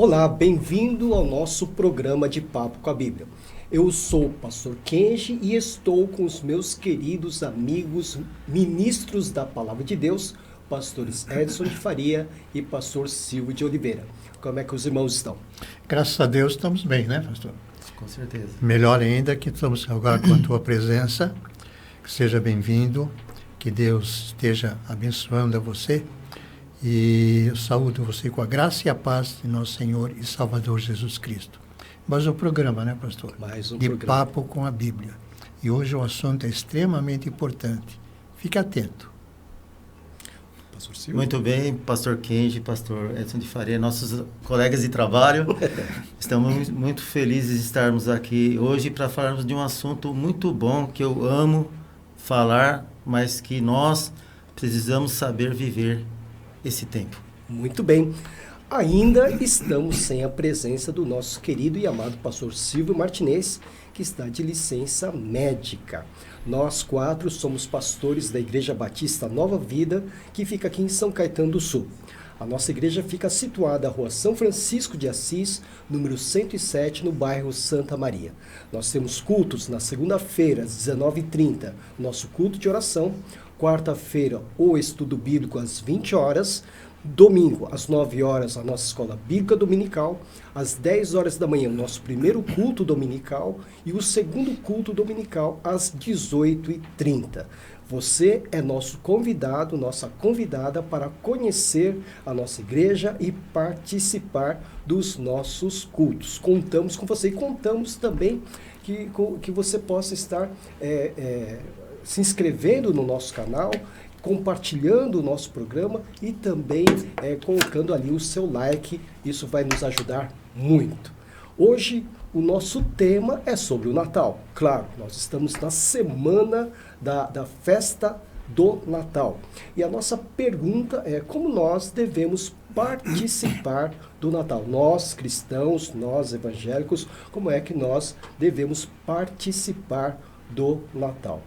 Olá, bem-vindo ao nosso programa de Papo com a Bíblia. Eu sou o pastor Kenji e estou com os meus queridos amigos, ministros da Palavra de Deus, pastores Edson de Faria e pastor Silvio de Oliveira. Como é que os irmãos estão? Graças a Deus estamos bem, né, pastor? Com certeza. Melhor ainda que estamos agora com a tua presença. Que seja bem-vindo, que Deus esteja abençoando a você. E eu saúdo você com a graça e a paz de nosso Senhor e Salvador Jesus Cristo. Mais um programa, né, pastor? Mais um de programa. Papo com a Bíblia. E hoje o assunto é extremamente importante. Fique atento. Pastor Silvio? Muito bem, pastor Kenji, pastor Edson de Faria, nossos colegas de trabalho. Estamos muito felizes de estarmos aqui hoje para falarmos de um assunto muito bom que eu amo falar, mas que nós precisamos saber viver esse tempo. Muito bem. Ainda estamos sem a presença do nosso querido e amado pastor Silvio Martinez, que está de licença médica. Nós quatro somos pastores da Igreja Batista Nova Vida, que fica aqui em São Caetano do Sul. A nossa igreja fica situada na rua São Francisco de Assis, número 107, no bairro Santa Maria. Nós temos cultos na segunda-feira, às 19h30, nosso culto de oração. Quarta-feira, o estudo bíblico às 20 horas. Domingo, às 9 horas, a nossa escola bíblica dominical. Às 10 horas da manhã, o nosso primeiro culto dominical. E o segundo culto dominical, às 18h30. Você é nosso convidado, nossa convidada para conhecer a nossa igreja e participar dos nossos cultos. Contamos com você e contamos também que você possa estar se inscrevendo no nosso canal, compartilhando o nosso programa e também colocando ali o seu like. Isso vai nos ajudar muito. Hoje o nosso tema é sobre o Natal. Claro, nós estamos na semana da festa do Natal. E a nossa pergunta é como nós devemos participar do Natal. Nós cristãos, nós evangélicos, como é que nós devemos participar do Natal?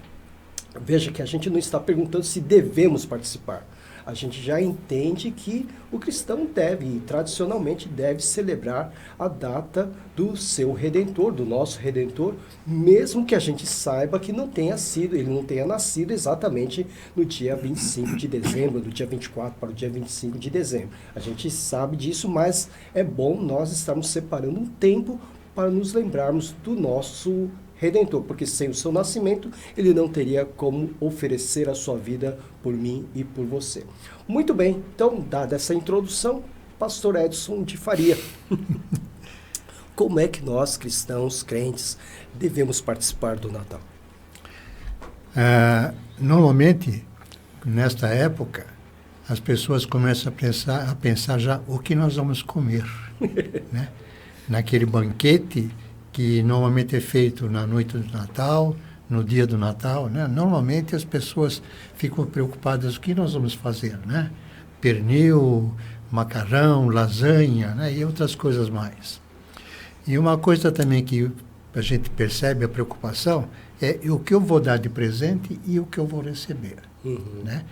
Veja que a gente não está perguntando se devemos participar. A gente já entende que o cristão deve, e tradicionalmente deve celebrar a data do seu Redentor, do nosso Redentor, mesmo que a gente saiba que ele não tenha nascido exatamente no dia 25 de dezembro, do dia 24 para o dia 25 de dezembro. A gente sabe disso, mas é bom nós estarmos separando um tempo para nos lembrarmos do nosso Redentor, porque sem o seu nascimento, ele não teria como oferecer a sua vida por mim e por você. Muito bem, então, dada essa introdução, pastor Edson de Faria. Como é que nós, cristãos, crentes, devemos participar do Natal? Normalmente, nesta época, as pessoas começam a pensar já o que nós vamos comer, né? Naquele banquete que normalmente é feito na noite do Natal, no dia do Natal, né? Normalmente as pessoas ficam preocupadas o que nós vamos fazer, né? Pernil, macarrão, lasanha, né? E outras coisas mais. E uma coisa também que a gente percebe a preocupação é o que eu vou dar de presente e o que eu vou receber, né?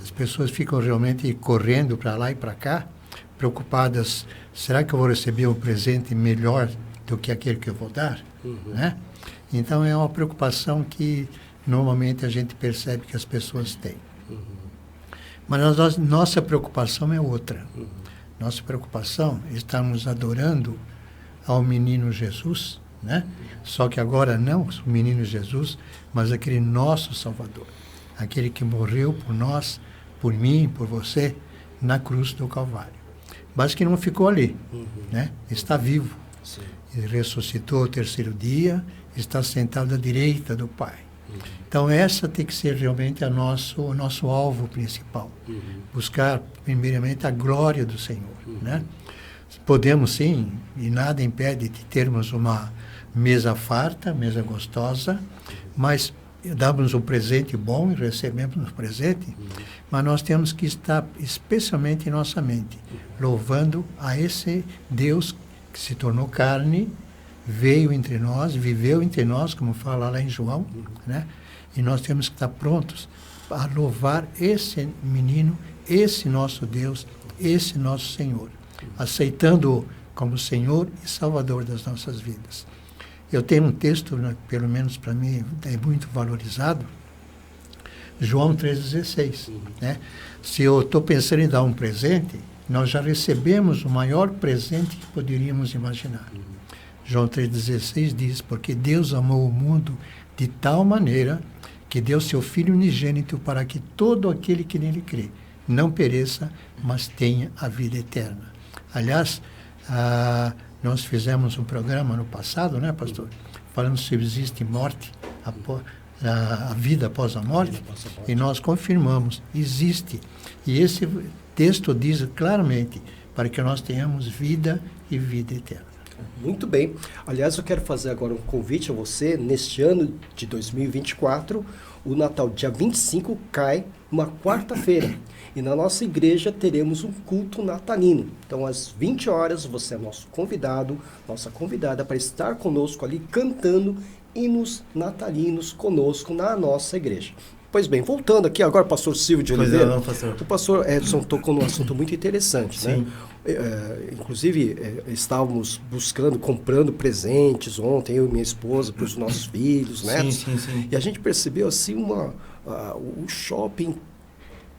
As pessoas ficam realmente correndo para lá e para cá, preocupadas, será que eu vou receber um presente melhor do que aquele que eu vou dar, né? Então é uma preocupação que normalmente a gente percebe que as pessoas têm. Mas nossa preocupação é outra. Nossa preocupação é estarmos adorando ao menino Jesus, né? Só que agora não o menino Jesus, mas aquele nosso Salvador, aquele que morreu por nós, por mim, por você, na cruz do Calvário. Mas que não ficou ali, né? Está vivo. Sim. Ele ressuscitou ao terceiro dia, está sentado à direita do Pai. Então, essa tem que ser realmente o nosso alvo principal. Buscar, primeiramente, a glória do Senhor, né? Podemos, sim, e nada impede de termos uma mesa farta, mesa gostosa, mas damos um presente bom e recebemos um presente, mas nós temos que estar, especialmente em nossa mente, louvando a esse Deus que se tornou carne, veio entre nós, viveu entre nós, como fala lá em João, né? E nós temos que estar prontos a louvar esse menino, esse nosso Deus, esse nosso Senhor, aceitando como Senhor e Salvador das nossas vidas. Eu tenho um texto, né, pelo menos para mim, é muito valorizado, João 3,16. Né? Se eu estou pensando em dar um presente, nós já recebemos o maior presente que poderíamos imaginar. João 3,16 diz, porque Deus amou o mundo de tal maneira que deu seu Filho unigênito para que todo aquele que nele crê não pereça, mas tenha a vida eterna. Aliás, nós fizemos um programa no passado, né, pastor? Falando se existe morte, a vida após a morte, e nós confirmamos, existe. E esse texto diz claramente, para que nós tenhamos vida e vida eterna. Muito bem. Aliás, eu quero fazer agora um convite a você. Neste ano de 2024, o Natal, dia 25, cai uma quarta-feira. E na nossa igreja teremos um culto natalino. Então, às 20 horas, você é nosso convidado, nossa convidada, para estar conosco ali, cantando hinos natalinos conosco na nossa igreja. Pois bem, voltando aqui agora, pastor Silvio de Oliveira. Não, pastor. O pastor Edson tocou num assunto muito interessante, Sim. né? Inclusive, estávamos comprando presentes ontem, eu e minha esposa, para os nossos filhos, netos. Sim. E a gente percebeu, assim, o shopping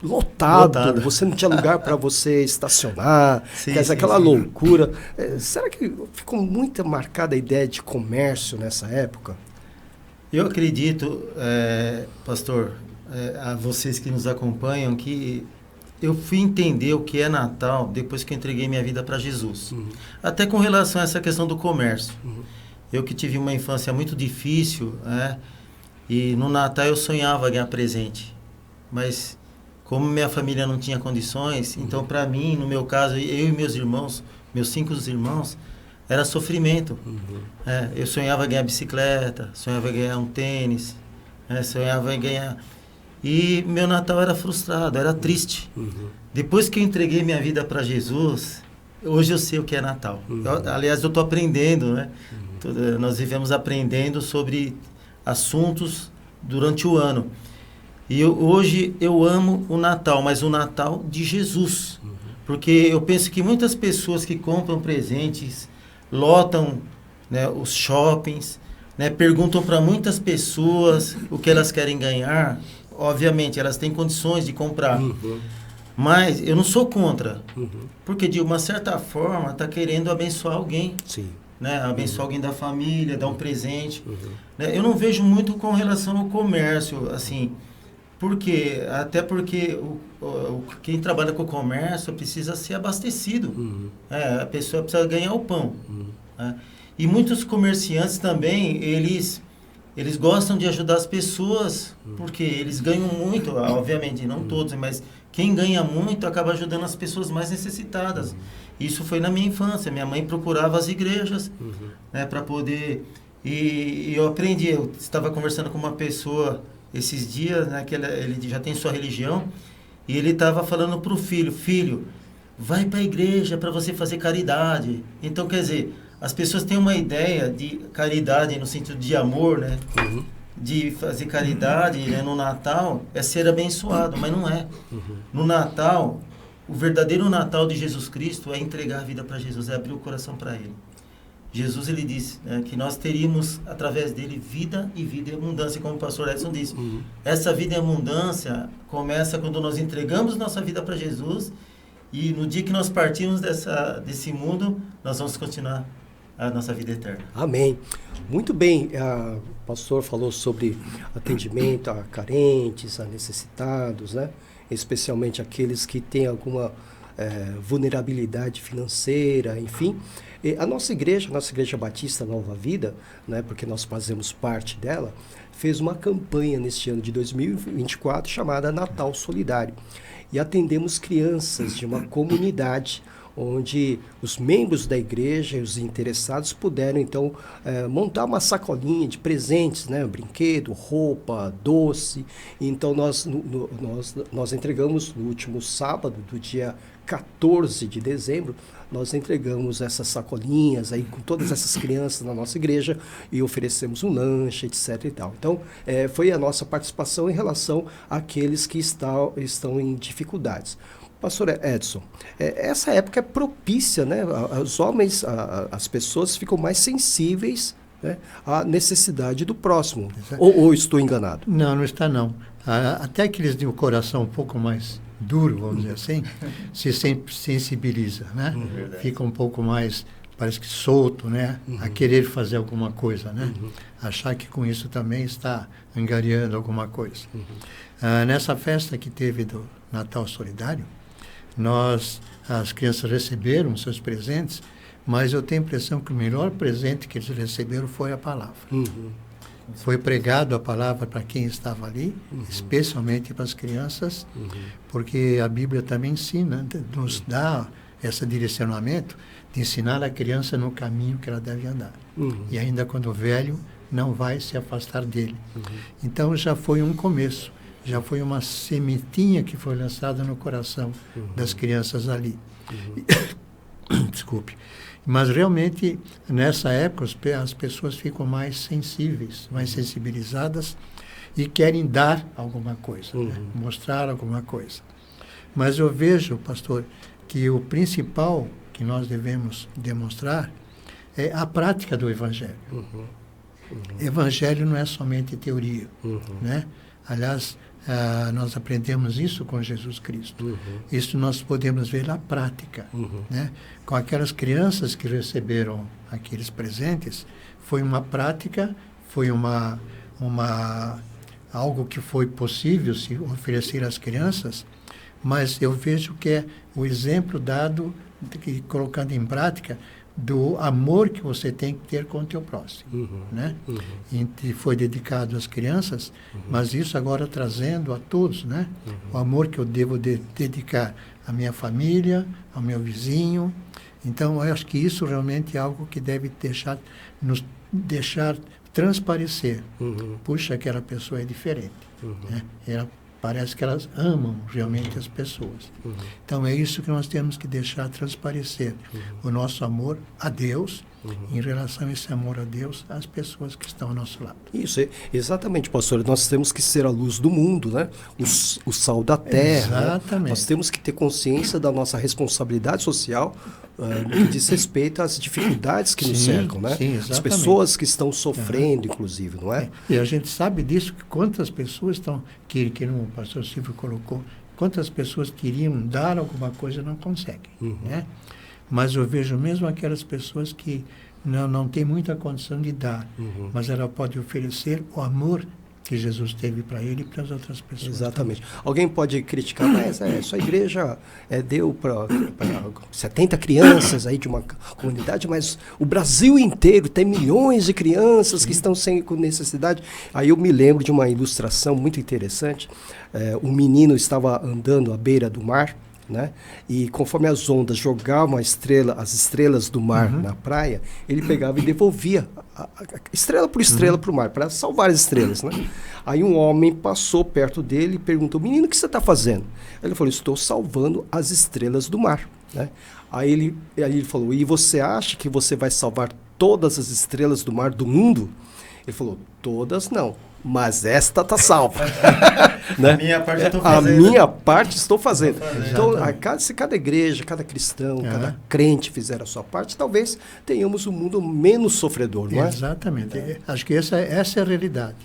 lotado. Você não tinha lugar para você estacionar, quer dizer, aquela loucura. Será que ficou muito marcada a ideia de comércio nessa época? Eu acredito, pastor, a vocês que nos acompanham, que eu fui entender o que é Natal depois que eu entreguei minha vida para Jesus. Até com relação a essa questão do comércio. Eu que tive uma infância muito difícil, e no Natal eu sonhava ganhar presente. Mas como minha família não tinha condições, então para mim, no meu caso, eu e meus irmãos, meus 5 irmãos, era sofrimento. Eu sonhava em ganhar bicicleta, sonhava em ganhar um tênis, sonhava em ganhar... E meu Natal era frustrado, era triste. Depois que eu entreguei minha vida para Jesus, hoje eu sei o que é Natal. Aliás, eu estou aprendendo, né? Nós vivemos aprendendo sobre assuntos durante o ano. E hoje eu amo o Natal, mas o Natal de Jesus. Porque eu penso que muitas pessoas que compram presentes, lotam, né, os shoppings, né, perguntam para muitas pessoas o que elas querem ganhar. Obviamente, elas têm condições de comprar. Mas eu não sou contra. Porque, de uma certa forma, está querendo abençoar alguém. Sim. Né? Abençoar alguém da família, dar um presente. Né? Eu não vejo muito com relação ao comércio, assim... Até porque quem trabalha com o comércio precisa ser abastecido. A pessoa precisa ganhar o pão. Né? E muitos comerciantes também, eles gostam de ajudar as pessoas, porque eles ganham muito, obviamente, não todos, mas quem ganha muito acaba ajudando as pessoas mais necessitadas. Isso foi na minha infância. Minha mãe procurava as igrejas, né, para poder... E eu aprendi, eu estava conversando com uma pessoa... Esses dias, né, que ele já tem sua religião, e ele estava falando para o filho, vai para a igreja para você fazer caridade. Então, quer dizer, as pessoas têm uma ideia de caridade no sentido de amor, né? De fazer caridade, né, no Natal é ser abençoado, mas não é. No Natal, o verdadeiro Natal de Jesus Cristo é entregar a vida para Jesus, é abrir o coração para Ele. Jesus, ele disse, né, que nós teríamos, através dele, vida e vida em abundância, como o pastor Edson disse. Essa vida em abundância começa quando nós entregamos nossa vida para Jesus, e no dia que nós partimos desse mundo, nós vamos continuar a nossa vida eterna. Amém. Muito bem, o pastor falou sobre atendimento a carentes, a necessitados, né? Especialmente aqueles que têm alguma vulnerabilidade financeira, enfim. E a nossa igreja Batista Nova Vida, né, porque nós fazemos parte dela, fez uma campanha neste ano de 2024 chamada Natal Solidário. E atendemos crianças de uma comunidade onde os membros da igreja e os interessados puderam, então, montar uma sacolinha de presentes, né? Brinquedo, roupa, doce. Então, nós entregamos no último sábado, do dia 14 de dezembro, nós entregamos essas sacolinhas aí com todas essas crianças na nossa igreja e oferecemos um lanche, etc. e tal. Então, foi a nossa participação em relação àqueles que estão em dificuldades. Pastor Edson, essa época é propícia, né? Os homens, as pessoas ficam mais sensíveis, né, à necessidade do próximo. Ou estou enganado? Não, não está não. Até aqueles de um coração um pouco mais duro, vamos dizer assim, se sensibiliza, né? Fica um pouco mais, parece que solto, né? A querer fazer alguma coisa, né? Achar que com isso também está angariando alguma coisa. Nessa festa que teve do Natal Solidário, as crianças receberam seus presentes, mas eu tenho a impressão que o melhor presente que eles receberam foi a palavra. Foi pregado a palavra para quem estava ali, especialmente para as crianças, porque a Bíblia também ensina, nos dá esse direcionamento de ensinar a criança no caminho que ela deve andar. E ainda quando velho, não vai se afastar dele. Então já foi um começo. Já foi uma sementinha que foi lançada no coração das crianças ali. Desculpe. Mas realmente, nessa época, as pessoas ficam mais sensíveis, mais sensibilizadas e querem dar alguma coisa, né? Mostrar alguma coisa. Mas eu vejo, pastor, que o principal que nós devemos demonstrar é a prática do Evangelho. Evangelho não é somente teoria, né? Aliás, nós aprendemos isso com Jesus Cristo. Isso nós podemos ver na prática, né? Com aquelas crianças que receberam aqueles presentes, foi uma prática, foi algo que foi possível se oferecer às crianças, mas eu vejo que é o exemplo dado, colocando em prática, do amor que você tem que ter com o teu próximo, né? E foi dedicado às crianças, mas isso agora trazendo a todos, né? O amor que eu devo dedicar à minha família, ao meu vizinho. Então, eu acho que isso realmente é algo que deve nos deixar transparecer. Puxa, aquela pessoa é diferente, né? Parece que elas amam realmente as pessoas. Então, é isso que nós temos que deixar transparecer. O nosso amor a Deus, em relação a esse amor a Deus, às pessoas que estão ao nosso lado. Isso, exatamente, pastor. Nós temos que ser a luz do mundo, né? O sal da terra. Exatamente. Né? Nós temos que ter consciência da nossa responsabilidade social no que diz respeito às dificuldades que nos cercam, né? Sim, as pessoas que estão sofrendo, inclusive, não é? E a gente sabe disso, que quantas pessoas estão, que o pastor Silvio colocou, quantas pessoas queriam dar alguma coisa e não conseguem, né? Mas eu vejo mesmo aquelas pessoas que não têm muita condição de dar, mas ela pode oferecer o amor que Jesus teve para ele e para as outras pessoas. Exatamente. Também. Alguém pode criticar, mas sua igreja deu para 70 crianças aí de uma comunidade, mas o Brasil inteiro tem milhões de crianças que estão com necessidade. Aí eu me lembro de uma ilustração muito interessante. Um menino estava andando à beira do mar, né? E conforme as ondas jogavam as estrelas do mar na praia, ele pegava e devolvia estrela por estrela para o mar, para salvar as estrelas, né? Aí um homem passou perto dele e perguntou: menino, o que você está fazendo? Ele falou: estou salvando as estrelas do mar, né? Aí ele falou: e você acha que você vai salvar todas as estrelas do mar do mundo? Ele falou: todas não, mas esta está salva. Né? A minha parte eu estou fazendo. A minha parte estou fazendo. Então, se cada igreja, cada cristão, cada crente fizer a sua parte, talvez tenhamos um mundo menos sofredor, não é? Exatamente. Acho que essa é a realidade.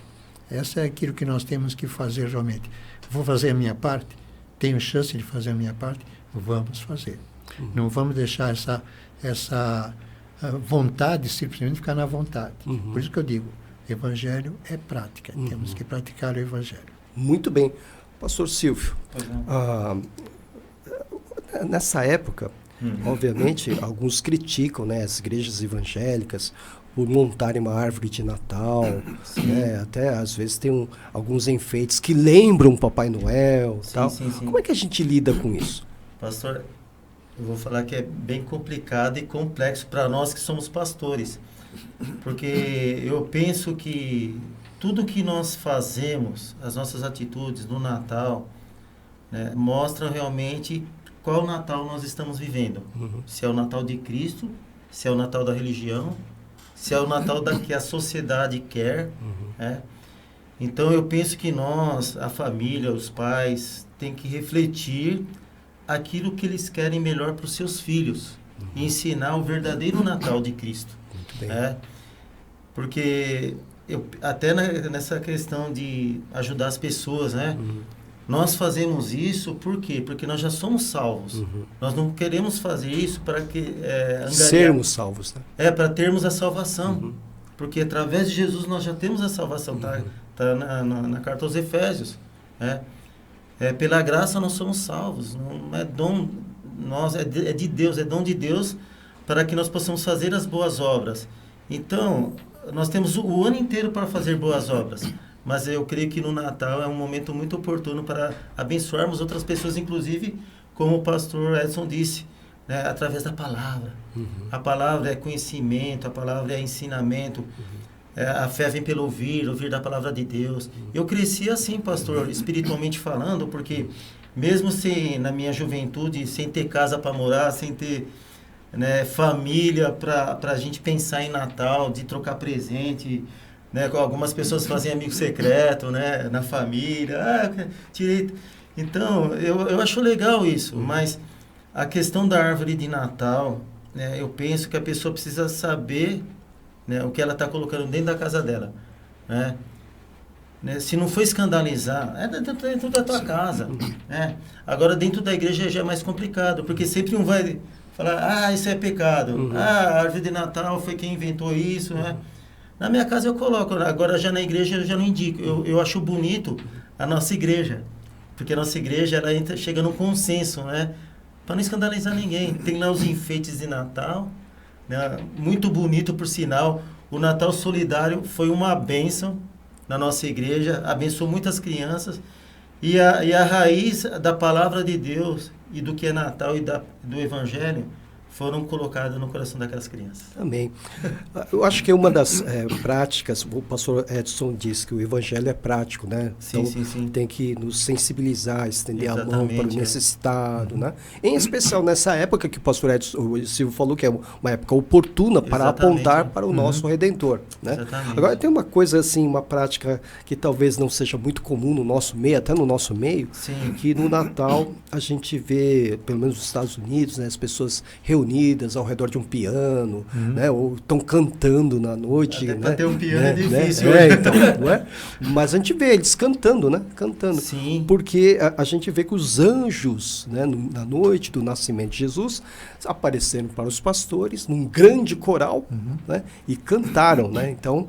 Essa é aquilo que nós temos que fazer realmente. Vou fazer a minha parte? Tenho chance de fazer a minha parte? Vamos fazer. Não vamos deixar essa vontade simplesmente ficar na vontade. Por isso que eu digo, Evangelho é prática. Temos que praticar o Evangelho. Muito bem. Pastor Silvio, nessa época, obviamente, alguns criticam, né, as igrejas evangélicas por montarem uma árvore de Natal, né, até às vezes tem alguns enfeites que lembram Papai Noel. Tal. Sim. Como é que a gente lida com isso? Pastor, eu vou falar que é bem complicado e complexo para nós que somos pastores. Porque eu penso que tudo que nós fazemos, as nossas atitudes no Natal, né, mostram realmente qual Natal nós estamos vivendo. Se é o Natal de Cristo, se é o Natal da religião, se é o Natal que a sociedade quer. Né? Então eu penso que nós, a família, os pais, tem que refletir aquilo que eles querem melhor para os seus filhos. E ensinar o verdadeiro Natal de Cristo. Muito bem. Porque até nessa questão de ajudar as pessoas, né? Nós fazemos isso por quê? Porque nós já somos salvos. Nós não queremos fazer isso para que sermos salvos, né? Para termos a salvação. Porque através de Jesus nós já temos a salvação. Tá na carta aos Efésios. Pela graça nós somos salvos. Não é dom nosso, é de Deus, é dom de Deus para que nós possamos fazer as boas obras. Então, nós temos o ano inteiro para fazer boas obras. Mas eu creio que no Natal é um momento muito oportuno para abençoarmos outras pessoas, inclusive, como o pastor Edson disse, né, através da palavra. A palavra é conhecimento, a palavra é ensinamento, a fé vem pelo ouvir da palavra de Deus. Eu cresci assim, pastor, espiritualmente falando, porque mesmo na minha juventude, sem ter casa para morar, sem ter, né, família para a gente pensar em Natal, de trocar presente... Né, algumas pessoas fazem amigo secreto, né, na família. Então, eu acho legal isso, mas a questão da árvore de Natal, né, eu penso que a pessoa precisa saber, né, o que ela está colocando dentro da casa dela. Né? Se não for escandalizar, dentro da tua casa. Né? Agora, dentro da igreja já é mais complicado, porque sempre um vai falar, isso é pecado. A árvore de Natal foi quem inventou isso, né? Na minha casa eu coloco, agora já na igreja eu já não indico. Eu acho bonito a nossa igreja, porque a nossa igreja ela chega num consenso, né? Para não escandalizar ninguém. Tem lá os enfeites de Natal, né? Muito bonito por sinal. O Natal Solidário foi uma bênção na nossa igreja, abençoou muitas crianças. E a raiz da palavra de Deus e do que é Natal e do Evangelho foram colocadas no coração daquelas crianças. Amém. Eu acho que uma das práticas, o pastor Edson disse que o evangelho é prático, né? Sim, então, sim. tem que nos sensibilizar, estender Exatamente, a mão para o necessitado, né? Em especial nessa época que o pastor Edson, o Silvio falou que é uma época oportuna para apontar para o nosso Redentor, né? Exatamente. Agora, tem uma coisa assim, uma prática que talvez não seja muito comum no nosso meio, até no nosso meio, Sim. que no Natal a gente vê, pelo menos nos Estados Unidos, né, as pessoas reunidas ao redor de um piano, né? Ou estão cantando na noite. Até né? para ter um piano é difícil. Então, não é? Mas a gente vê eles cantando, né? Cantando. Sim. Porque a gente vê que os anjos, né, na noite do nascimento de Jesus, apareceram para os pastores num grande coral, né? E cantaram, né? Então,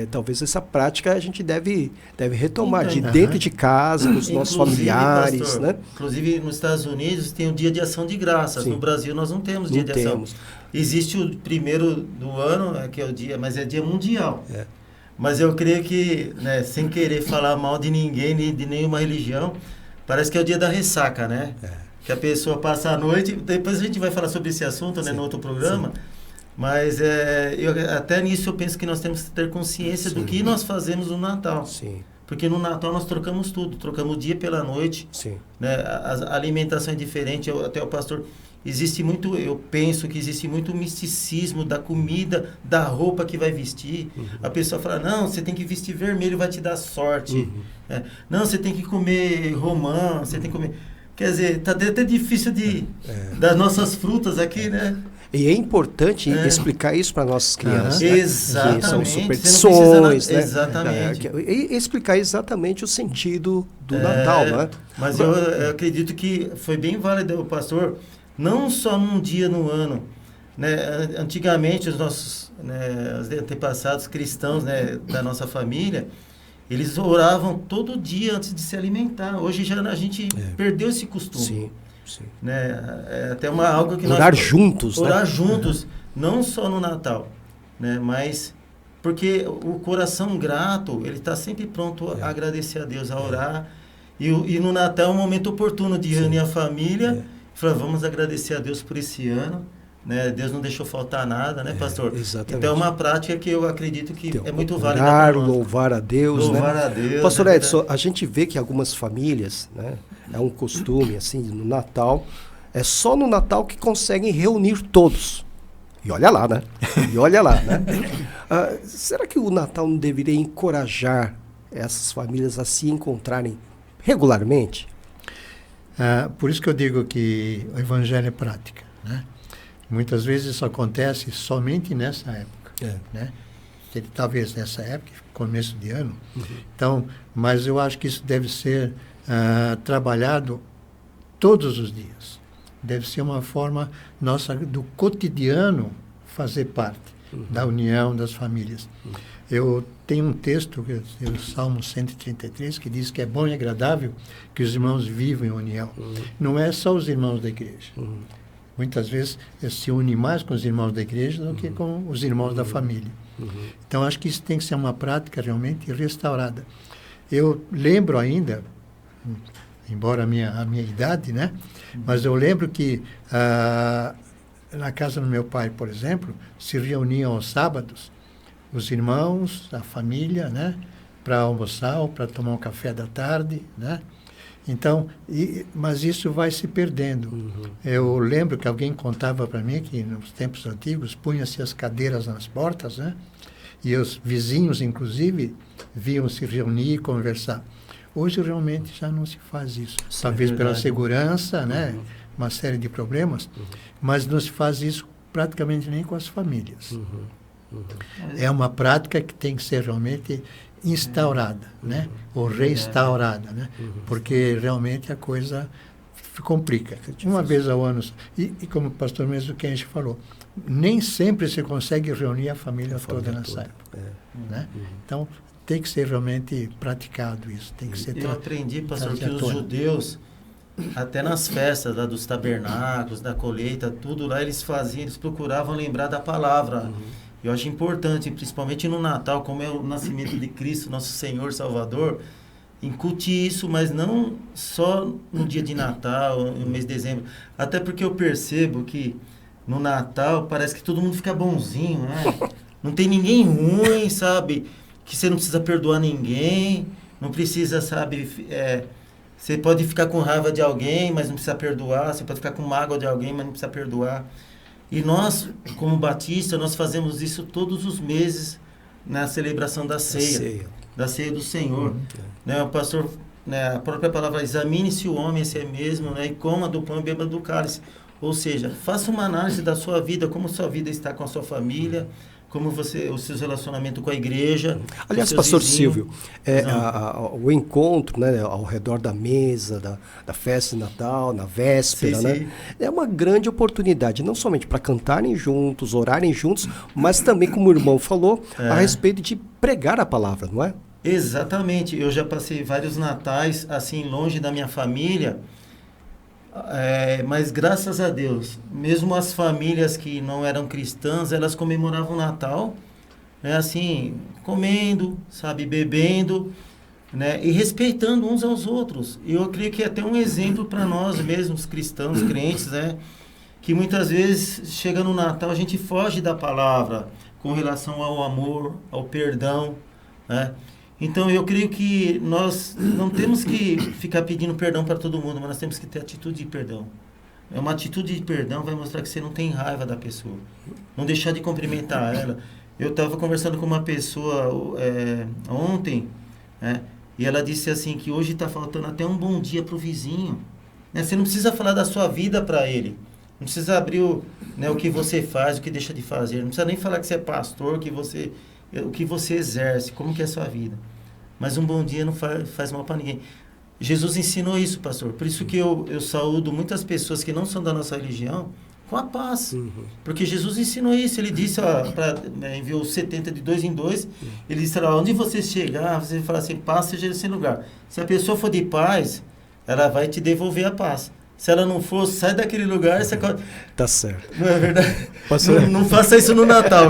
talvez essa prática a gente deve retomar de dentro de casa, com os nossos familiares, pastor, né? Inclusive, nos Estados Unidos tem o Dia de Ação de Graças. Sim. No Brasil, nós não temos Dia de Ação. Existe o primeiro do ano, que é o dia, mas é dia mundial. Mas eu creio que, né, sem querer falar mal de ninguém, nem de nenhuma religião, parece que é o dia da ressaca, né? Que a pessoa passa a noite, depois a gente vai falar sobre esse assunto, né, no outro programa, mas até nisso eu penso que nós temos que ter consciência do que nós fazemos no Natal. Sim. Porque no Natal nós trocamos tudo, trocamos o dia pela noite. Sim. Né? A alimentação é diferente, até o pastor... eu penso que existe muito misticismo da comida, da roupa que vai vestir. A pessoa fala, não, você tem que vestir vermelho, vai te dar sorte. Não, você tem que comer romã, você tem que comer... Quer dizer, tá até difícil das nossas frutas aqui, né? E é importante explicar isso para nossas crianças. Né? Exatamente. Que são superstições, né? Exatamente. E explicar exatamente o sentido do Natal, né? Mas eu acredito que foi bem válido, pastor, não só num dia no ano. Né? Antigamente, os nossos os antepassados cristãos, né, da nossa família, eles oravam todo dia antes de se alimentar. Hoje já a gente perdeu esse costume. Sim. Sim. Né? É até algo que orar nós... juntos, orar né? juntos, não só no Natal, né? Mas porque o coração grato, ele está sempre pronto a agradecer a Deus, a orar. E no Natal é um momento oportuno de reunir a família e falar, vamos agradecer a Deus por esse ano. Né? Deus não deixou faltar nada, né, pastor? Exatamente. Então é uma prática que eu acredito que é muito válida. Orar, louvar a Deus. Louvar né? a Deus. Pastor Edson, a gente vê que algumas famílias, né, é um costume, assim, no Natal, é só no Natal que conseguem reunir todos. E olha lá, né? Será que o Natal não deveria encorajar essas famílias a se encontrarem regularmente? Por isso que eu digo que o Evangelho é prática, né? Muitas vezes isso acontece somente nessa época, né? Talvez nessa época, começo de ano. Então, mas eu acho que isso deve ser trabalhado todos os dias. Deve ser uma forma nossa do cotidiano fazer parte da união das famílias. Eu tenho um texto, o Salmo 133, que diz que é bom e agradável que os irmãos vivam em união. Não é só os irmãos da igreja. Muitas vezes se une mais com os irmãos da igreja do que com os irmãos da família. Então, acho que isso tem que ser uma prática realmente restaurada. Eu lembro ainda, embora a minha idade, né? Mas eu lembro que na casa do meu pai, por exemplo, se reuniam aos sábados os irmãos, a família, né? Para almoçar ou para tomar um café da tarde, né? Então, mas isso vai se perdendo. Eu lembro que alguém contava para mim que nos tempos antigos punha-se as cadeiras nas portas, né? E os vizinhos, inclusive, viam se reunir e conversar. Hoje, realmente, já não se faz isso. Talvez pela segurança, né? Uma série de problemas, mas não se faz isso praticamente nem com as famílias. É uma prática que tem que ser realmente instaurada, né? Ou restaurada, né? Porque realmente a coisa complica. Uma vez ao ano, e como o pastor mesmo que a gente falou, nem sempre se consegue reunir a família toda nessa época, né? Então, tem que ser realmente praticado isso. Tem que ser Eu aprendi, pastor, que os judeus, até nas festas lá dos tabernáculos, da colheita, tudo lá eles faziam, eles procuravam lembrar da palavra. Eu acho importante, principalmente no Natal, como é o nascimento de Cristo, nosso Senhor Salvador, incutir isso, mas não só no dia de Natal, no mês de dezembro. Até porque eu percebo que no Natal parece que todo mundo fica bonzinho, né? Não tem ninguém ruim, sabe? Que você não precisa perdoar ninguém, não precisa, sabe... você pode ficar com raiva de alguém, mas não precisa perdoar. Você pode ficar com mágoa de alguém, mas não precisa perdoar. E nós, como batistas, nós fazemos isso todos os meses na celebração da ceia do Senhor. Né, o pastor, né, a própria palavra, examine-se o homem a si mesmo, né, e coma do pão e beba do cálice. Ou seja, faça uma análise da sua vida, como sua vida está com a sua família, como os seus relacionamentos com a igreja. Aliás, pastor Silvio, o encontro, né, ao redor da mesa, da festa de Natal, na véspera, né, é uma grande oportunidade, não somente para cantarem juntos, orarem juntos, mas também, como o irmão falou, a respeito de pregar a palavra, não é? Exatamente. Eu já passei vários natais, assim, longe da minha família, mas graças a Deus, mesmo as famílias que não eram cristãs, elas comemoravam o Natal, né, assim, comendo, sabe, bebendo, né, e respeitando uns aos outros. E eu creio que é até um exemplo para nós mesmos, cristãos, crentes, né, que muitas vezes chega no Natal, a gente foge da palavra com relação ao amor, ao perdão, né. Então, eu creio que nós não temos que ficar pedindo perdão para todo mundo, mas nós temos que ter atitude de perdão. Uma atitude de perdão vai mostrar que você não tem raiva da pessoa. Não deixar de cumprimentar ela. Eu estava conversando com uma pessoa ontem, né, e ela disse assim, que hoje está faltando até um bom dia para o vizinho. Né? Você não precisa falar da sua vida para ele. Não precisa abrir o que você faz, o que deixa de fazer. Não precisa nem falar que você é pastor, o que você exerce, como que é a sua vida. Mas um bom dia não faz mal para ninguém. Jesus ensinou isso, pastor. Por isso que eu saúdo muitas pessoas que não são da nossa religião com a paz. Porque Jesus ensinou isso. Ele disse, enviou os 70 de 2 em 2. Ele disse, onde você chegar, você fala assim, paz seja esse lugar. Se a pessoa for de paz, ela vai te devolver a paz. Se ela não for, sai daquele lugar. Tá certo. Não é verdade? Não faça isso no Natal.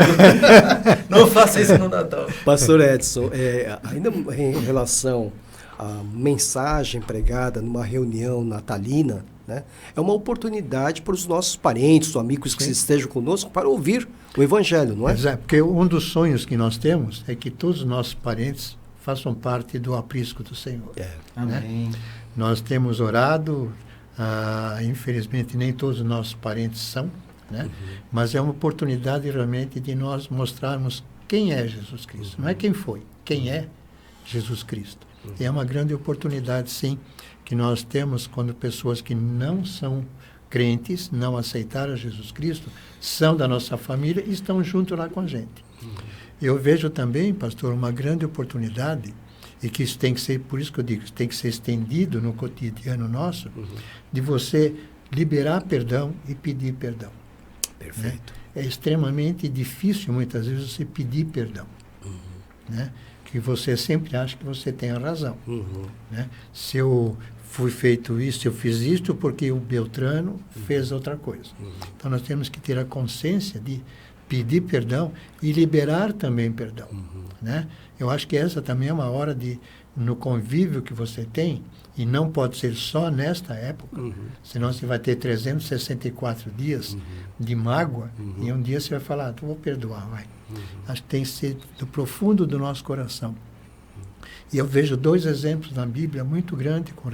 Não faça isso no Natal. Pastor Edson, ainda em relação à mensagem pregada numa reunião natalina, né, é uma oportunidade para os nossos parentes, os amigos que estejam conosco, para ouvir o Evangelho, não é? Exato, porque um dos sonhos que nós temos é que todos os nossos parentes façam parte do aprisco do Senhor. Amém. Nós temos orado... infelizmente nem todos os nossos parentes são, né? Mas é uma oportunidade realmente de nós mostrarmos quem é Jesus Cristo. Não é quem foi, quem é, Jesus Cristo. E é uma grande oportunidade, sim, que nós temos quando pessoas que não são crentes, não aceitaram Jesus Cristo, são da nossa família e estão junto lá com a gente. Eu vejo também, pastor, uma grande oportunidade, e que isso tem que ser, por isso que eu digo, isso tem que ser estendido no cotidiano nosso, de você liberar perdão e pedir perdão. Perfeito. Né? É extremamente difícil, muitas vezes, você pedir perdão. Né? Que você sempre acha que você tem a razão. Né? Se eu fui feito isso, se eu fiz isto porque o Beltrano fez outra coisa. Então, nós temos que ter a consciência de pedir perdão e liberar também perdão. Né? Eu acho que essa também é uma hora de, no convívio que você tem, e não pode ser só nesta época, senão você vai ter 364 dias de mágoa, e um dia você vai falar, vou perdoar, vai. Acho que tem que ser do profundo do nosso coração. E eu vejo 2 exemplos na Bíblia muito grandes com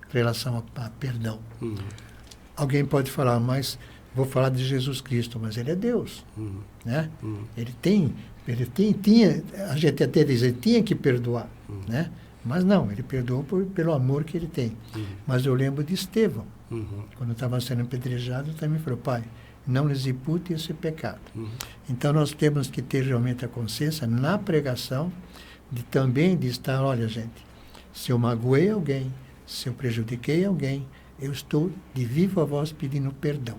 relação a perdão. Alguém pode falar, mas vou falar de Jesus Cristo, mas ele é Deus. Né? Ele tinha, a gente até diz, ele tinha que perdoar. Né? Mas não, ele perdoou pelo amor que ele tem. Mas eu lembro de Estevão, quando estava sendo apedrejado, também falou, Pai, não lhes impute esse pecado. Então nós temos que ter realmente a consciência na pregação também de estar, olha gente, se eu magoei alguém, se eu prejudiquei alguém, eu estou de viva voz pedindo perdão.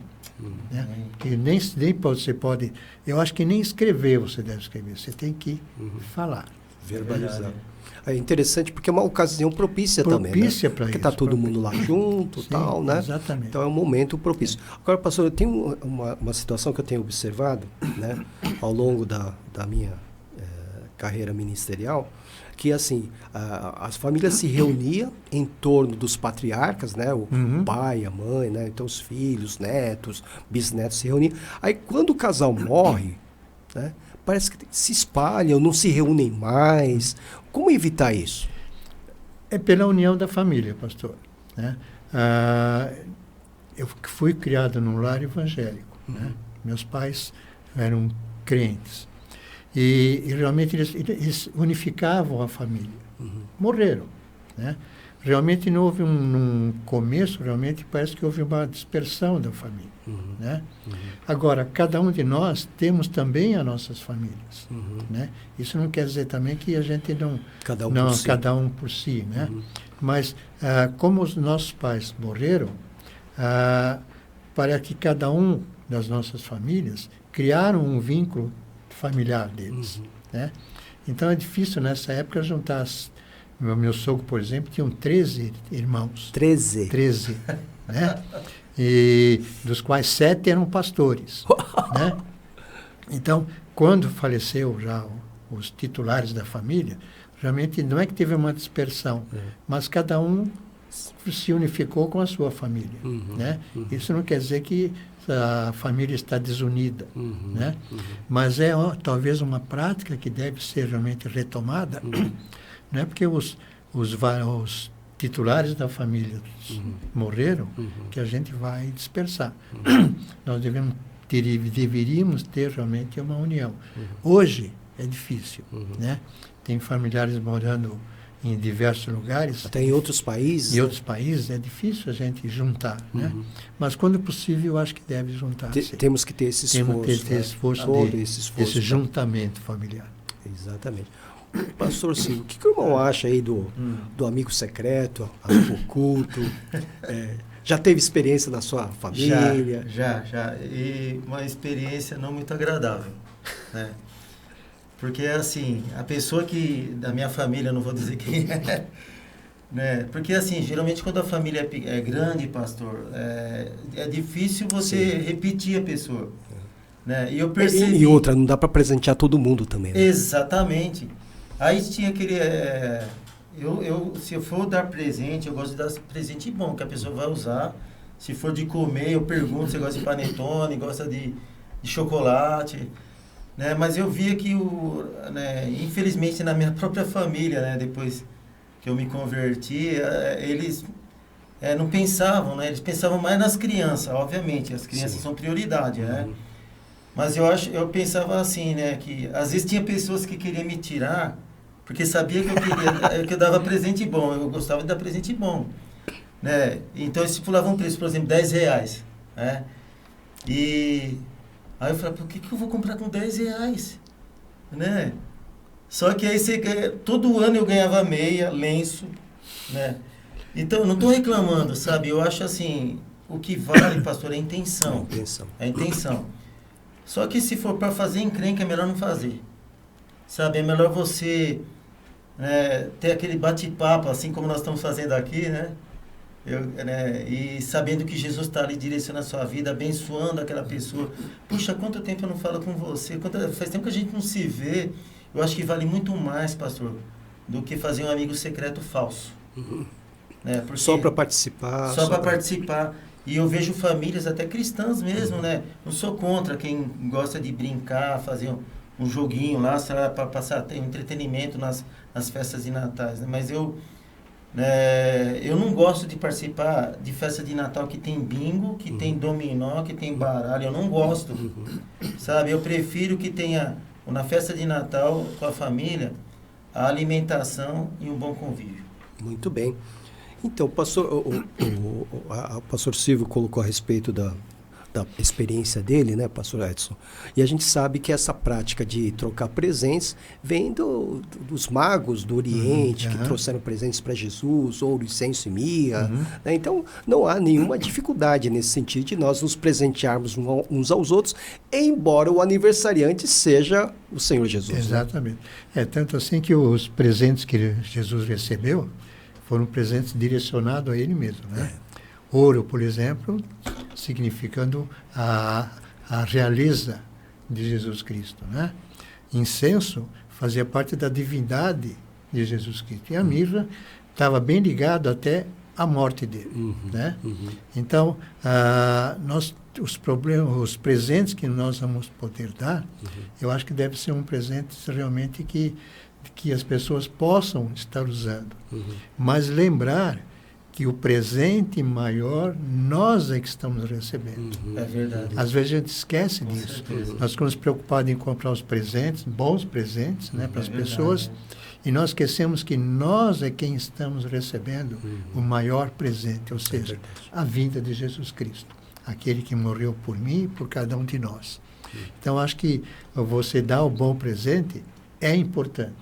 Né? Porque nem você pode, eu acho que nem escrever você deve escrever, você tem que falar. Verbalizar. É interessante porque é uma ocasião propícia também, né? Para isso. Porque está todo mundo lá junto, Sim, tal, né? Exatamente. Então é um momento propício. Agora, pastor, eu tenho uma situação que eu tenho observado, né, ao longo da minha carreira ministerial, que assim, as famílias se reuniam em torno dos patriarcas, né, o pai, a mãe, né, então os filhos, netos, bisnetos se reuniam. Aí quando o casal morre, né, parece que se espalham, não se reúnem mais. Como evitar isso? É pela união da família, pastor. Né? Eu fui criado num lar evangélico. Né? Meus pais eram crentes. E realmente eles unificavam a família. Morreram. Né? Realmente não houve num começo, realmente parece que houve uma dispersão da família. Né? Agora, cada um de nós temos também as nossas famílias. Né? Isso não quer dizer também que a gente não... Cada um por si. Né? Mas, como os nossos pais morreram, para que cada um das nossas famílias criaram um vínculo familiar deles. Né? Então, é difícil nessa época juntar... Meu sogro, por exemplo, tinha 13 irmãos. 13? 13. Né? E dos quais 7 eram pastores. Né? Então, quando faleceu já os titulares da família, realmente não é que teve uma dispersão, mas cada um se unificou com a sua família. Né? Isso não quer dizer que a família está desunida. Né? Mas é talvez uma prática que deve ser realmente retomada. Não é porque os titulares da família morreram que a gente vai dispersar. Nós deveríamos ter realmente uma união. Hoje é difícil. Né? Tem familiares morando em diversos lugares. Até em outros países. Em outros países é difícil a gente juntar. Né? Mas quando possível, eu acho que deve juntar. Temos que ter esse esforço. Temos que ter esse esforço, esse juntamento familiar. Exatamente. Pastor Silvio, o que o irmão acha aí do amigo secreto, amigo oculto? Já teve experiência na sua família? Já. E uma experiência não muito agradável. Né? Porque, assim, a pessoa da minha família, não vou dizer quem é, né? Porque, assim, geralmente quando a família é grande, pastor, é difícil você repetir a pessoa. Né? E eu percebi... E outra, não dá para presentear todo mundo também. Né? Exatamente. Aí tinha aquele... se eu for dar presente, eu gosto de dar presente bom, que a pessoa vai usar. Se for de comer, eu pergunto se gosta de panetone, gosta de chocolate. Né? Mas eu via que, infelizmente, na minha própria família, né, depois que eu me converti, eles não pensavam, né? Eles pensavam mais nas crianças, obviamente. As crianças são prioridade, né? Mas eu pensava assim, né, que às vezes tinha pessoas que queriam me tirar porque sabia que eu queria, que eu dava presente bom, eu gostava de dar presente bom, né? Então eu estipulava um preço, por exemplo, R$10, né? E aí eu falei, por que eu vou comprar com R$10, né? Só que aí todo ano eu ganhava meia, lenço, né? Então eu não estou reclamando, sabe? Eu acho assim, o que vale, pastor, é a intenção. É a intenção. Só que se for para fazer encrenca, é melhor não fazer. Sabe? É melhor você ter aquele bate-papo, assim como nós estamos fazendo aqui, né? E sabendo que Jesus está ali direcionando a sua vida, abençoando aquela pessoa. Puxa, quanto tempo eu não falo com você? Faz tempo que a gente não se vê. Eu acho que vale muito mais, pastor, do que fazer um amigo secreto falso. Né? Porque só para participar. Só para participar. E eu vejo famílias, até cristãs mesmo, né? Não sou contra quem gosta de brincar, fazer um joguinho lá, para passar ter um entretenimento nas festas de Natais. Né? Mas eu não gosto de participar de festa de Natal que tem bingo, que tem dominó, que tem baralho. Eu não gosto, sabe? Eu prefiro que tenha, na festa de Natal com a família, a alimentação e um bom convívio. Muito bem. Então, o pastor Silvio colocou a respeito da experiência dele, né, pastor Edson? E a gente sabe que essa prática de trocar presentes vem dos magos do Oriente, que trouxeram presentes para Jesus, ouro, incenso e mirra. Né? Então, não há nenhuma dificuldade nesse sentido de nós nos presentearmos uns aos outros, embora o aniversariante seja o Senhor Jesus. Exatamente. Né? Tanto assim que os presentes que Jesus recebeu foram presentes direcionados a ele mesmo, né? Ouro, por exemplo, significando a realeza de Jesus Cristo, né? Incenso fazia parte da divindade de Jesus Cristo. E a mirra estava bem ligado até à morte dele, né? Então, os presentes que nós vamos poder dar, eu acho que deve ser um presente realmente que as pessoas possam estar usando. Mas lembrar que o presente maior nós é que estamos recebendo. É verdade. Às vezes a gente esquece disso. Nós ficamos preocupados em comprar os presentes, bons presentes, né, para as pessoas, e nós esquecemos que nós é quem estamos recebendo o maior presente, ou seja, a vinda de Jesus Cristo, aquele que morreu por mim e por cada um de nós. Então, acho que você dar o bom presente é importante,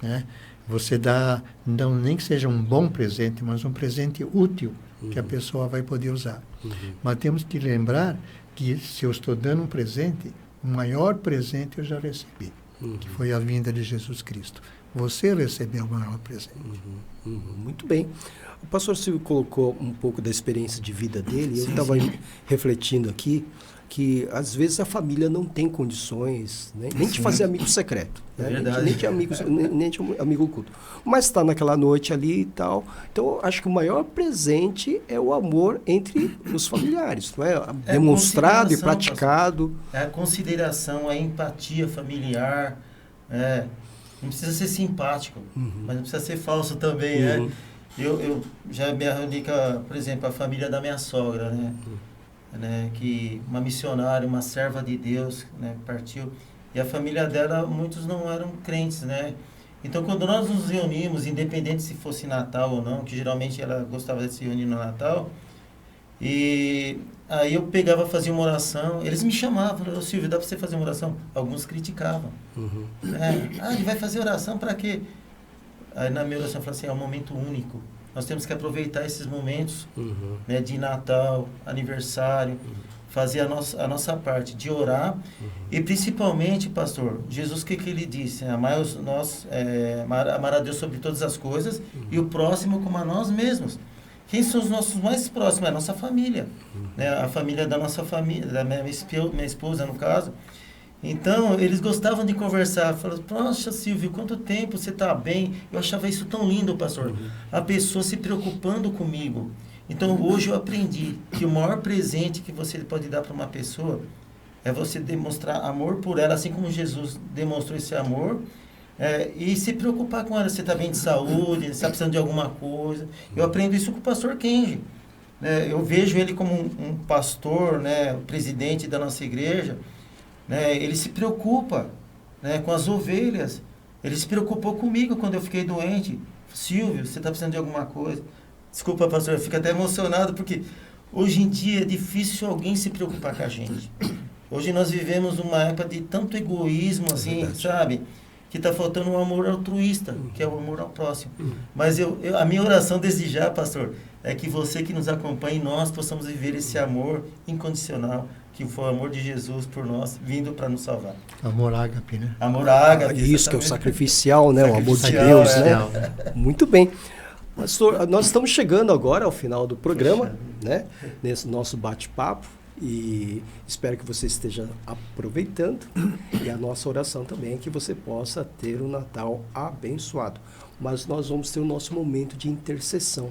né? Você dá, não, nem que seja um bom presente, mas um presente útil que a pessoa vai poder usar. Mas temos que lembrar que se eu estou dando um presente, o maior presente eu já recebi, que foi a vinda de Jesus Cristo. Você recebeu o maior presente. Muito bem. O pastor Silvio colocou um pouco da experiência de vida dele, eu estava refletindo aqui, que às vezes a família não tem condições, né, nem de fazer amigo secreto, né, nem de amigo oculto, mas está naquela noite ali e tal. Então, acho que o maior presente é o amor entre os familiares, não é? Demonstrado e praticado. É a consideração, a empatia familiar, não precisa ser simpático, mas não precisa ser falso também, né? Eu já me reuni com, por exemplo, a família da minha sogra, né? Que uma missionária, uma serva de Deus, né, partiu, e a família dela, muitos não eram crentes, né? Então, quando nós nos reunimos, independente se fosse Natal ou não, que geralmente ela gostava de se reunir no Natal, e aí eu pegava, fazia uma oração, eles me chamavam, falavam, Silvio, dá para você fazer uma oração? Alguns criticavam. Ele vai fazer oração para quê? Aí na minha oração eu falei assim, é um momento único. Nós temos que aproveitar esses momentos, né, de Natal, aniversário, fazer a nossa parte de orar. E principalmente, pastor, Jesus, o que ele disse? Amar a Deus sobre todas as coisas e o próximo como a nós mesmos. Quem são os nossos mais próximos? É a nossa família. Né? A família da nossa família, da minha esposa, no caso. Então, eles gostavam de conversar. Falavam, poxa, Silvio, quanto tempo você está bem? Eu achava isso tão lindo, pastor. A pessoa se preocupando comigo. Então, hoje eu aprendi que o maior presente que você pode dar para uma pessoa é você demonstrar amor por ela, assim como Jesus demonstrou esse amor, e se preocupar com ela. Você está bem de saúde, você está precisando de alguma coisa. Eu aprendo isso com o pastor Kenji. Eu vejo ele como um pastor, né, o presidente da nossa igreja. Ele se preocupa, né, com as ovelhas. Ele se preocupou comigo quando eu fiquei doente. Silvio, você está precisando de alguma coisa? Desculpa, pastor, eu fico até emocionado, porque hoje em dia é difícil alguém se preocupar com a gente. Hoje nós vivemos uma época de tanto egoísmo, assim, sabe? Que está faltando um amor altruísta, que é o amor ao próximo. Mas a minha oração desde já, pastor, é que você que nos acompanha e nós possamos viver esse amor incondicional, que foi o amor de Jesus por nós, vindo para nos salvar. Amor ágape, né? Amor ágape. Isso, que é o sacrificial, né? O amor de Sacrificial, Deus, é. né? Muito bem. Pastor, nós estamos chegando agora ao final do programa, né? Nesse nosso bate-papo. E espero que você esteja aproveitando. E a nossa oração também é que você possa ter um Natal abençoado. Mas nós vamos ter o nosso momento de intercessão.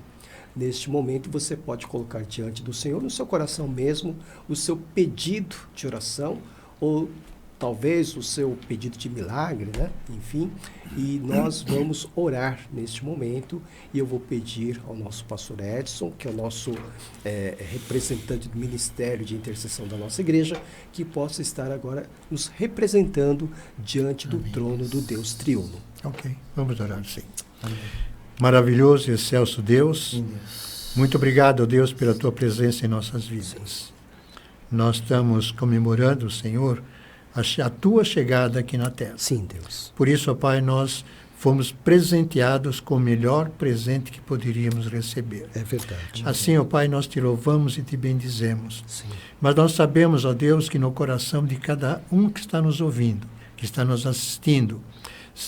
Neste momento você pode colocar diante do Senhor, no seu coração mesmo, o seu pedido de oração, ou talvez o seu pedido de milagre, né? Enfim, e nós vamos orar neste momento, e eu vou pedir ao nosso pastor Edson, que é o nosso representante do Ministério de Intercessão da nossa igreja, que possa estar agora nos representando diante do trono do Deus triuno. Ok, vamos orar sim. Amém. Maravilhoso e excelso Deus, muito obrigado, Deus, pela Tua presença em nossas vidas. Nós estamos comemorando, Senhor, a Tua chegada aqui na terra. Sim, Deus. Por isso, ó Pai, nós fomos presenteados com o melhor presente que poderíamos receber. É verdade. Assim, ó Pai, nós Te louvamos e Te bendizemos. Sim. Mas nós sabemos, ó Deus, que no coração de cada um que está nos ouvindo, que está nos assistindo,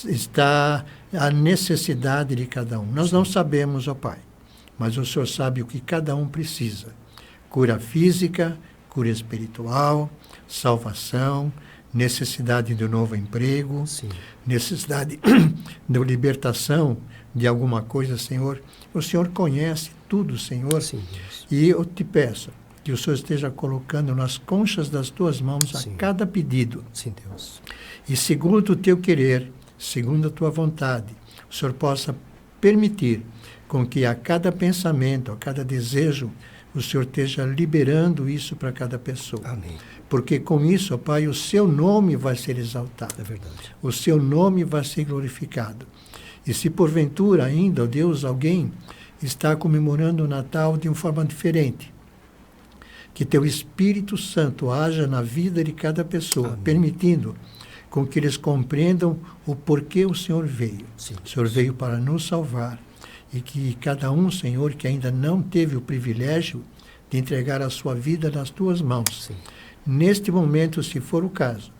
está a necessidade de cada um. Nós não sabemos, ó Pai, mas o Senhor sabe o que cada um precisa. Cura física, cura espiritual, salvação, necessidade de um novo emprego, Sim. necessidade de libertação de alguma coisa, Senhor. O Senhor conhece tudo, Senhor. Sim, Deus. E eu te peço que o Senhor esteja colocando nas conchas das tuas mãos Sim. a cada pedido. Sim, Deus. E segundo o teu querer, segundo a tua vontade, o Senhor possa permitir com que a cada pensamento, a cada desejo, o Senhor esteja liberando isso para cada pessoa. Amém. Porque com isso, ó Pai, o seu nome vai ser exaltado. É verdade. O seu nome vai ser glorificado. E se porventura ainda, ó Deus, alguém está comemorando o Natal de uma forma diferente, que teu Espírito Santo haja na vida de cada pessoa, Amém. permitindo com que eles compreendam o porquê o Senhor veio. Sim. O Senhor veio para nos salvar. E que cada um, Senhor, que ainda não teve o privilégio de entregar a sua vida nas tuas mãos, Sim. neste momento, se for o caso,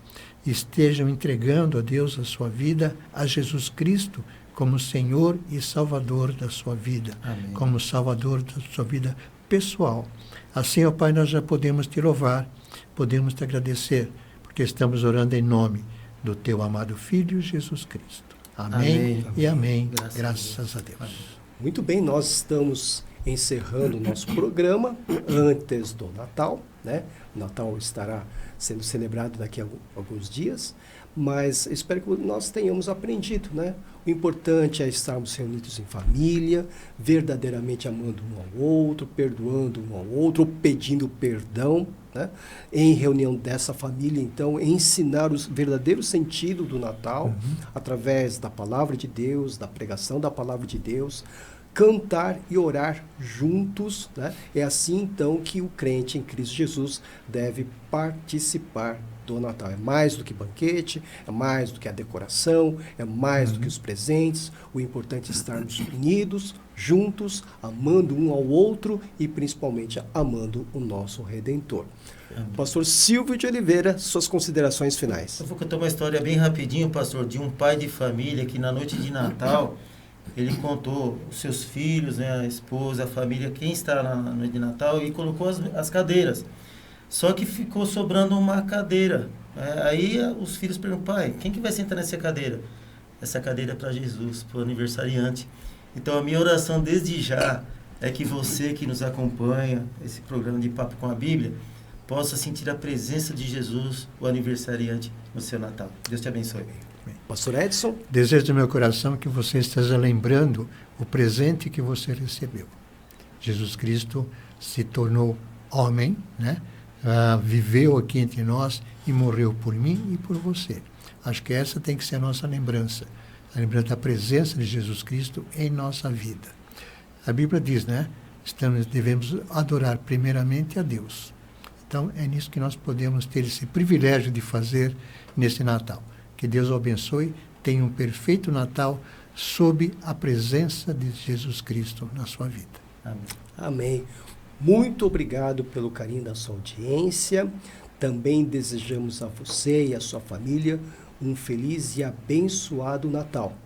estejam entregando a Deus a sua vida, a Jesus Cristo, como Senhor e Salvador da sua vida, Amém. como Salvador da sua vida pessoal. Assim, ó Pai, nós já podemos te louvar, podemos te agradecer, porque estamos orando em nome do teu amado Filho, Jesus Cristo. Amém, Amém. e amém. Graças Graças a Deus. Muito bem, nós estamos encerrando o nosso programa antes do Natal, né? O Natal estará sendo celebrado daqui a alguns dias, mas espero que nós tenhamos aprendido, né? O importante é estarmos reunidos em família, verdadeiramente amando um ao outro, perdoando um ao outro, pedindo perdão, né? Em reunião dessa família, então, ensinar o verdadeiro sentido do Natal, através da palavra de Deus, da pregação da palavra de Deus, cantar e orar juntos, né? É assim, então, que o crente em Cristo Jesus deve participar do Natal. É mais do que banquete, é mais do que a decoração, é mais do que os presentes. O importante é estarmos unidos, juntos, amando um ao outro e principalmente amando o nosso Redentor. Amém. Pastor Silvio de Oliveira, suas considerações finais. Eu vou contar uma história bem rapidinho, pastor, de um pai de família que na noite de Natal, ele contou os seus filhos, né, a esposa, a família, quem está na noite de Natal, e colocou as cadeiras. Só que ficou sobrando uma cadeira. Aí os filhos perguntam, pai, quem que vai sentar nessa cadeira? Essa cadeira é para Jesus, para o aniversariante. Então a minha oração desde já é que você que nos acompanha, esse programa de Papo com a Bíblia, possa sentir a presença de Jesus, o aniversariante, no seu Natal. Deus te abençoe. Pastor Edson. Desejo do meu coração que você esteja lembrando o presente que você recebeu. Jesus Cristo se tornou homem, né? Viveu aqui entre nós e morreu por mim e por você. Acho que essa tem que ser a nossa lembrança, a lembrança da presença de Jesus Cristo em nossa vida. A Bíblia diz, né? Devemos adorar primeiramente a Deus. Então, é nisso que nós podemos ter esse privilégio de fazer nesse Natal. Que Deus o abençoe, tenha um perfeito Natal sob a presença de Jesus Cristo na sua vida. Amém. Amém. Muito obrigado pelo carinho da sua audiência. Também desejamos a você e a sua família um feliz e abençoado Natal.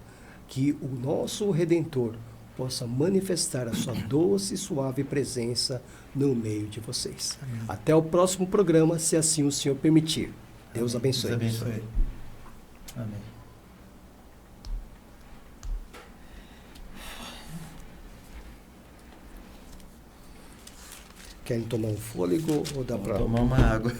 Que o nosso Redentor possa manifestar a sua doce e suave presença no meio de vocês. Amém. Até o próximo programa, se assim o Senhor permitir. Deus abençoe. Deus abençoe. Amém. Querem tomar um fôlego ou dá para... Tomar uma água.